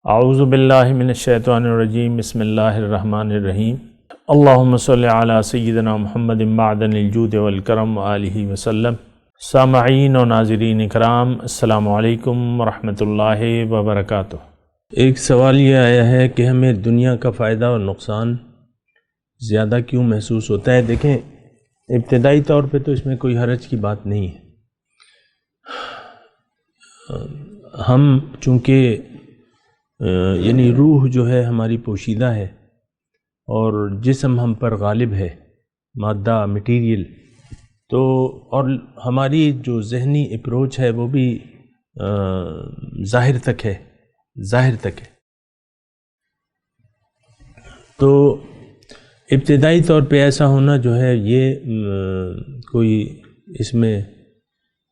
اعوذ باللہ من الشیطان الرجیم بسم اللہ الرحمن الرحیم اللہم صلی علی سیدنا محمد معدن الجود والکرم وآلہ وسلم۔ سامعین و ناظرین کرام، السلام علیکم ورحمۃ اللہ وبرکاتہ۔ ایک سوال یہ آیا ہے کہ ہمیں دنیا کا فائدہ اور نقصان زیادہ کیوں محسوس ہوتا ہے؟ دیکھیں، ابتدائی طور پہ تو اس میں کوئی حرج کی بات نہیں ہے۔ ہم چونکہ یعنی روح جو ہے ہماری پوشیدہ ہے اور جسم ہم پر غالب ہے، مادہ مٹیریل، تو اور ہماری جو ذہنی اپروچ ہے وہ بھی ظاہر تک ہے۔ تو ابتدائی طور پہ ایسا ہونا جو ہے یہ کوئی اس میں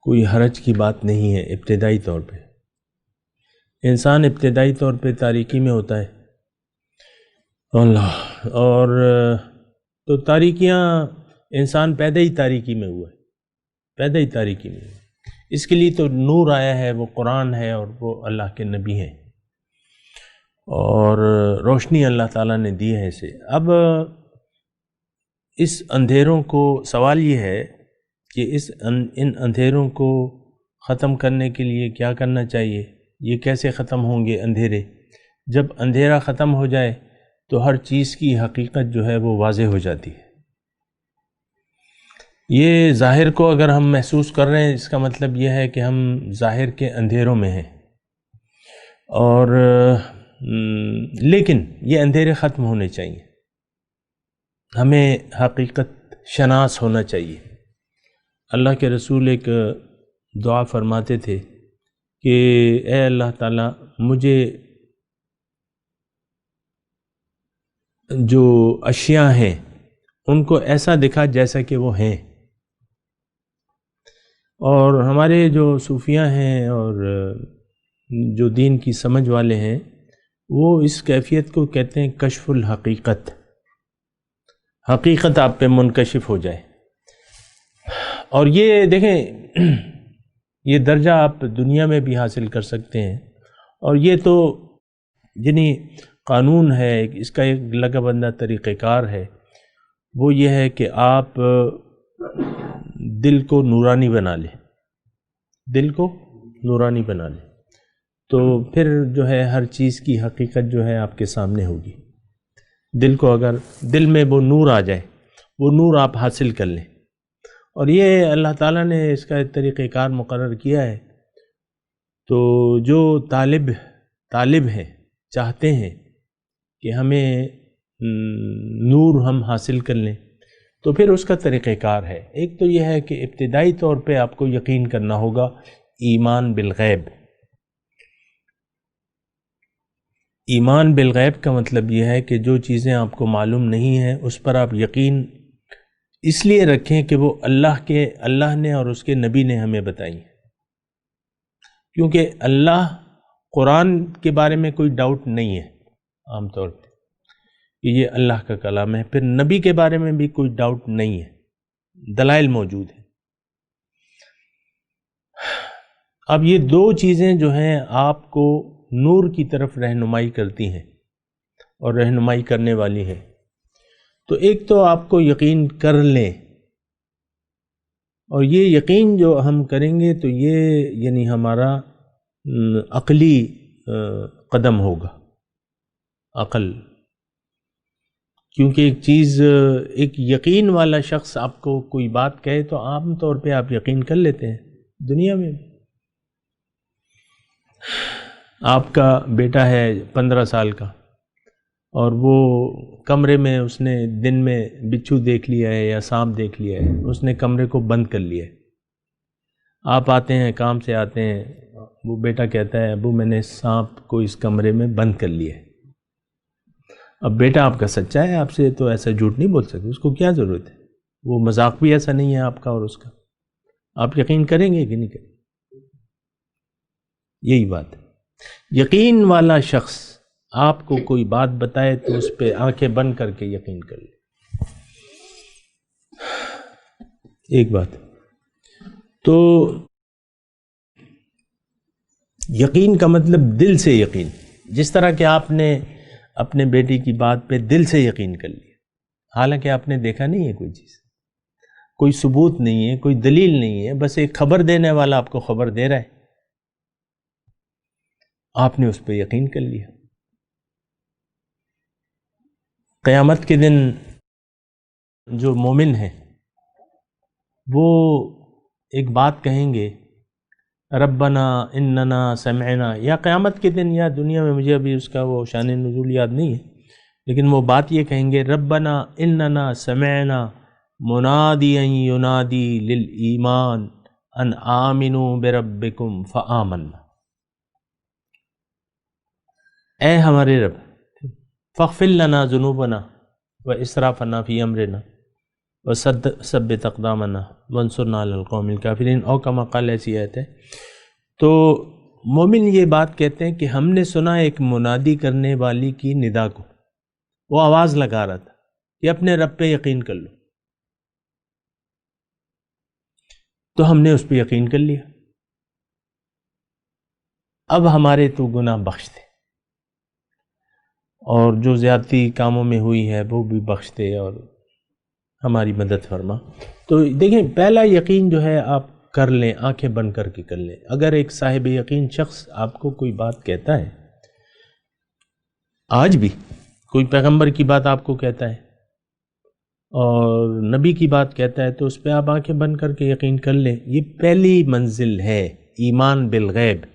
کوئی حرج کی بات نہیں ہے۔ ابتدائی طور پہ انسان ابتدائی طور پہ تاریکی میں ہوتا ہے اور تو تاریکیاں، انسان پیدا ہی تاریکی میں ہوا ہے، اس کے لیے تو نور آیا ہے، وہ قرآن ہے اور وہ اللہ کے نبی ہیں اور روشنی اللہ تعالیٰ نے دی ہے اسے۔ اب اس اندھیروں کو، سوال یہ ہے کہ ان اندھیروں کو ختم کرنے کے لیے کیا کرنا چاہیے؟ یہ کیسے ختم ہوں گے اندھیرے؟ جب اندھیرا ختم ہو جائے تو ہر چیز کی حقیقت جو ہے وہ واضح ہو جاتی ہے۔ یہ ظاہر کو اگر ہم محسوس کر رہے ہیں، اس کا مطلب یہ ہے کہ ہم ظاہر کے اندھیروں میں ہیں، اور لیکن یہ اندھیرے ختم ہونے چاہیے، ہمیں حقیقت شناس ہونا چاہیے۔ اللہ کے رسول ایک دعا فرماتے تھے کہ اے اللہ تعالیٰ، مجھے جو اشیاء ہیں ان کو ایسا دکھا جیسا کہ وہ ہیں۔ اور ہمارے جو صوفیاء ہیں اور جو دین کی سمجھ والے ہیں، وہ اس کیفیت کو کہتے ہیں کشف الحقیقت۔ حقیقت آپ پہ منکشف ہو جائے۔ اور یہ دیکھیں، یہ درجہ آپ دنیا میں بھی حاصل کر سکتے ہیں، اور یہ تو یعنی قانون ہے، اس کا ایک لگا بندہ طریقہ کار ہے۔ وہ یہ ہے کہ آپ دل کو نورانی بنا لیں، تو پھر جو ہے ہر چیز کی حقیقت جو ہے آپ کے سامنے ہوگی۔ دل کو اگر دل میں وہ نور آ جائے، وہ نور آپ حاصل کر لیں، اور یہ اللہ تعالیٰ نے اس کا ایک طریقہ کار مقرر کیا ہے۔ تو جو طالب ہیں، چاہتے ہیں کہ ہمیں نور ہم حاصل کر لیں، تو پھر اس کا طریقہ کار ہے۔ ایک تو یہ ہے کہ ابتدائی طور پہ آپ کو یقین کرنا ہوگا، ایمان بالغیب۔ ایمان بالغیب کا مطلب یہ ہے کہ جو چیزیں آپ کو معلوم نہیں ہیں اس پر آپ یقین اس لیے رکھیں کہ وہ اللہ نے اور اس کے نبی نے ہمیں بتائی، کیونکہ اللہ قرآن کے بارے میں کوئی ڈاؤٹ نہیں ہے عام طور پہ کہ یہ اللہ کا کلام ہے۔ پھر نبی کے بارے میں بھی کوئی ڈاؤٹ نہیں ہے، دلائل موجود ہیں۔ اب یہ دو چیزیں جو ہیں آپ کو نور کی طرف رہنمائی کرتی ہیں اور رہنمائی کرنے والی ہیں۔ تو ایک تو آپ کو یقین کر لیں، اور یہ یقین جو ہم کریں گے تو یہ یعنی ہمارا عقلی قدم ہوگا، عقل، کیونکہ ایک چیز، ایک یقین والا شخص آپ کو کوئی بات کہے تو عام طور پہ آپ یقین کر لیتے ہیں۔ دنیا میں بھی آپ کا بیٹا ہے 15 سال کا، اور وہ کمرے میں اس نے دن میں بچھو دیکھ لیا ہے یا سانپ دیکھ لیا ہے، اس نے کمرے کو بند کر لیا ہے۔ آپ آتے ہیں، کام سے آتے ہیں، وہ بیٹا کہتا ہے ابو میں نے سانپ کو اس کمرے میں بند کر لیا ہے۔ اب بیٹا آپ کا سچا ہے، آپ سے تو ایسا جھوٹ نہیں بول سکتے، اس کو کیا ضرورت ہے؟ وہ مذاق بھی ایسا نہیں ہے آپ کا اور اس کا، آپ یقین کریں گے کہ نہیں کریں؟ یہی بات ہے۔ یقین والا شخص آپ کو کوئی بات بتائے تو اس پہ آنکھیں بند کر کے یقین کر لے۔ ایک بات تو یقین کا مطلب دل سے یقین، جس طرح کہ آپ نے اپنے بیٹی کی بات پہ دل سے یقین کر لیا، حالانکہ آپ نے دیکھا نہیں ہے کوئی چیز، کوئی ثبوت نہیں ہے، کوئی دلیل نہیں ہے، بس ایک خبر دینے والا آپ کو خبر دے رہا ہے، آپ نے اس پہ یقین کر لیا۔ قیامت کے دن جو مومن ہیں وہ ایک بات کہیں گے، ربنا اننا سمعنا، یا قیامت کے دن یا دنیا میں، مجھے ابھی اس کا وہ شان نزول یاد نہیں ہے، لیکن وہ بات یہ کہیں گے، ربنا اننا سمعنا منادیا ینادی للایمان ان آمنوا بربکم فآمنا، اے ہمارے رب فاغفر لنا ذنوبنا واسرافنا فی امرنا وثبت اقدامنا وانصرنا علی القوم الکافرین، او کما قال، ایسی آیت ہے۔ تو مومن یہ بات کہتے ہیں کہ ہم نے سنا ایک منادی کرنے والی کی ندا کو، وہ آواز لگا رہا تھا کہ اپنے رب پہ یقین کر لو، تو ہم نے اس پہ یقین کر لیا، اب ہمارے تو گناہ بخش دے، اور جو زیادتی کاموں میں ہوئی ہے وہ بھی بخش دے اور ہماری مدد فرما۔ تو دیکھیں، پہلا یقین جو ہے آپ کر لیں، آنکھیں بند کر کے کر لیں۔ اگر ایک صاحب یقین شخص آپ کو کوئی بات کہتا ہے، آج بھی کوئی پیغمبر کی بات آپ کو کہتا ہے اور نبی کی بات کہتا ہے، تو اس پہ آپ آنکھیں بند کر کے یقین کر لیں۔ یہ پہلی منزل ہے ایمان بالغیب۔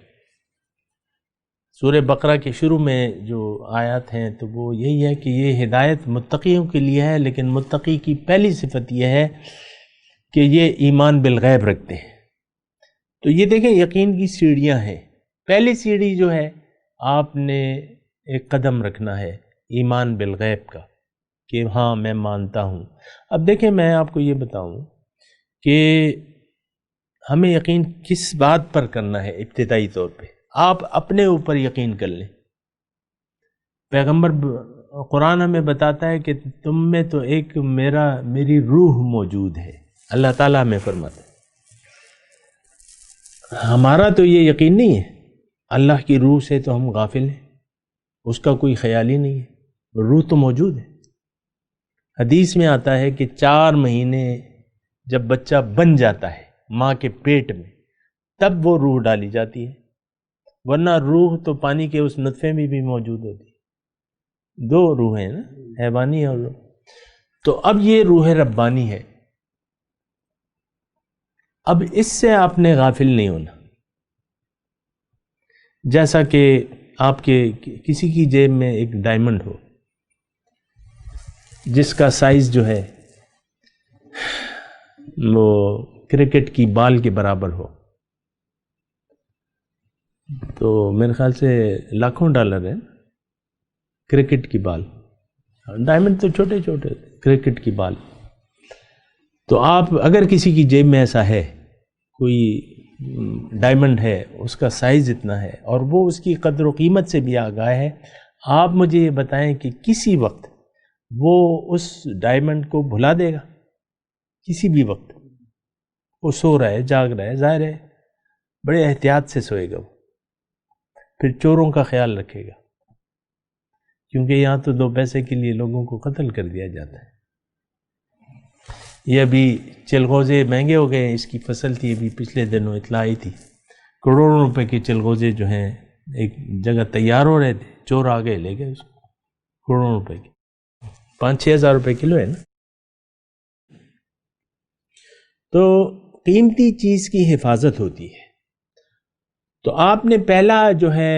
سورہ بقرہ کے شروع میں جو آیات ہیں تو وہ یہی ہے کہ یہ ہدایت متقیوں کے لیے ہے، لیکن متقی کی پہلی صفت یہ ہے کہ یہ ایمان بالغیب رکھتے ہیں۔ تو یہ دیکھیں، یقین کی سیڑھیاں ہیں۔ پہلی سیڑھی جو ہے، آپ نے ایک قدم رکھنا ہے ایمان بالغیب کا، کہ ہاں میں مانتا ہوں۔ اب دیکھیں، میں آپ کو یہ بتاؤں کہ ہمیں یقین کس بات پر کرنا ہے۔ ابتدائی طور پہ آپ اپنے اوپر یقین کر لیں۔ پیغمبر قرآن ہمیں بتاتا ہے کہ تم میں تو ایک میری روح موجود ہے، اللہ تعالیٰ ہمیں فرماتا ہے۔ ہمارا تو یہ یقین نہیں ہے، اللہ کی روح سے تو ہم غافل ہیں، اس کا کوئی خیال ہی نہیں ہے، روح تو موجود ہے۔ حدیث میں آتا ہے کہ 4 مہینے جب بچہ بن جاتا ہے ماں کے پیٹ میں، تب وہ روح ڈالی جاتی ہے، ورنہ روح تو پانی کے اس نطفے میں بھی موجود ہوتی ہے۔ 2 روحیں ہیں نا، حیوانی اور روح۔ تو اب یہ روح ربانی ہے، اب اس سے آپ نے غافل نہیں ہونا۔ جیسا کہ آپ کے کسی کی جیب میں ایک ڈائمنڈ ہو جس کا سائز جو ہے وہ کرکٹ کی بال کے برابر ہو، تو میرے خیال سے لاکھوں ڈالر ہے کرکٹ کی بال، ڈائمنڈ تو چھوٹے چھوٹے، کرکٹ کی بال۔ تو آپ اگر کسی کی جیب میں ایسا ہے، کوئی ڈائمنڈ ہے، اس کا سائز اتنا ہے اور وہ اس کی قدر و قیمت سے بھی آگاہ ہے، آپ مجھے یہ بتائیں کہ کسی وقت وہ اس ڈائمنڈ کو بھلا دے گا؟ کسی بھی وقت وہ سو رہا ہے، جاگ رہا ہے، ظاہر ہے بڑے احتیاط سے سوئے گا، وہ پھر چوروں کا خیال رکھے گا، کیونکہ یہاں تو 2 پیسے کے لیے لوگوں کو قتل کر دیا جاتا ہے۔ یہ ابھی چلغوزے مہنگے ہو گئے، اس کی فصل تھی، ابھی پچھلے دنوں اطلاع آئی تھی، کروڑوں روپے کے چلغوزے جو ہیں ایک جگہ تیار ہو رہے تھے، چور آ گئے لے گئے اس کو، کروڑوں روپے کے، 5-6 ہزار روپے کلو ہے نا۔ تو قیمتی چیز کی حفاظت ہوتی ہے۔ تو آپ نے پہلا جو ہے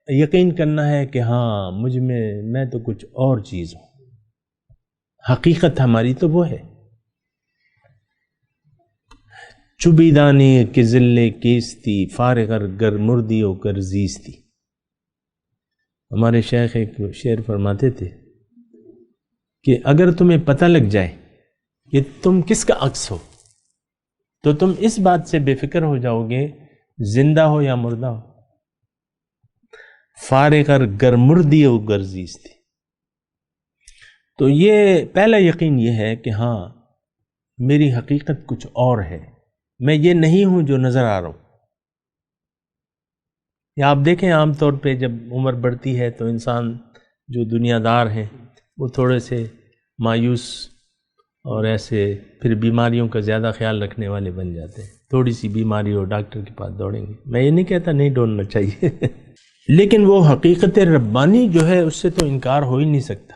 یقین کرنا ہے کہ ہاں میں تو کچھ اور چیز ہوں، حقیقت ہماری تو وہ ہے۔ چبی دانی کے ذلے کیستی، فارغر گر مردی ہو کر زیستی۔ ہمارے شیخ ایک شعر فرماتے تھے کہ اگر تمہیں پتہ لگ جائے کہ تم کس کا عکس ہو، تو تم اس بات سے بے فکر ہو جاؤ گے زندہ ہو یا مردہ ہو۔ فارغر گر مردی ہو گر زیستی۔ تو یہ پہلا یقین یہ ہے کہ ہاں میری حقیقت کچھ اور ہے، میں یہ نہیں ہوں جو نظر آ رہا ہوں۔ یا آپ دیکھیں عام طور پہ جب عمر بڑھتی ہے تو انسان جو دنیا دار ہیں وہ تھوڑے سے مایوس اور ایسے پھر بیماریوں کا زیادہ خیال رکھنے والے بن جاتے ہیں. تھوڑی سی بیماری ہو ڈاکٹر کے پاس دوڑیں گے. میں یہ نہیں کہتا نہیں دوڑنا چاہیے لیکن وہ حقیقت ربانی جو ہے اس سے تو انکار ہو ہی نہیں سکتا.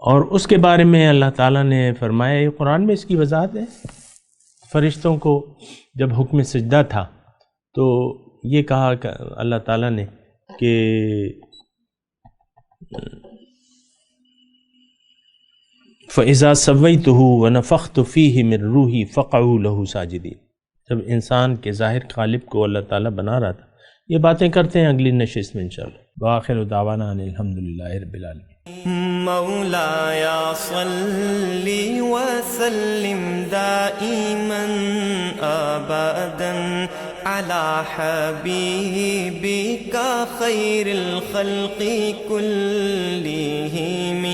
اور اس کے بارے میں اللہ تعالیٰ نے فرمایا، یہ قرآن میں اس کی وضاحت ہے. فرشتوں کو جب حکم سجدہ تھا تو یہ کہا کہ اللہ تعالیٰ نے کہ فَإِذَا سَوَّيْتُهُ وَنَفَخْتُ فِيهِ مِن رُوحِي فَقَعُوا لَهُ سَاجِدِينَ. جب انسان کے ظاہر قالب کو اللہ تعالیٰ بنا رہا تھا. یہ باتیں کرتے ہیں اگلی نشست میں انشاءاللہ. وآخر دعوانا ان الحمدللہ رب العالمین. مولایا صلی وسلم دائما ابدا على حبیبک خیر الخلق كلهم.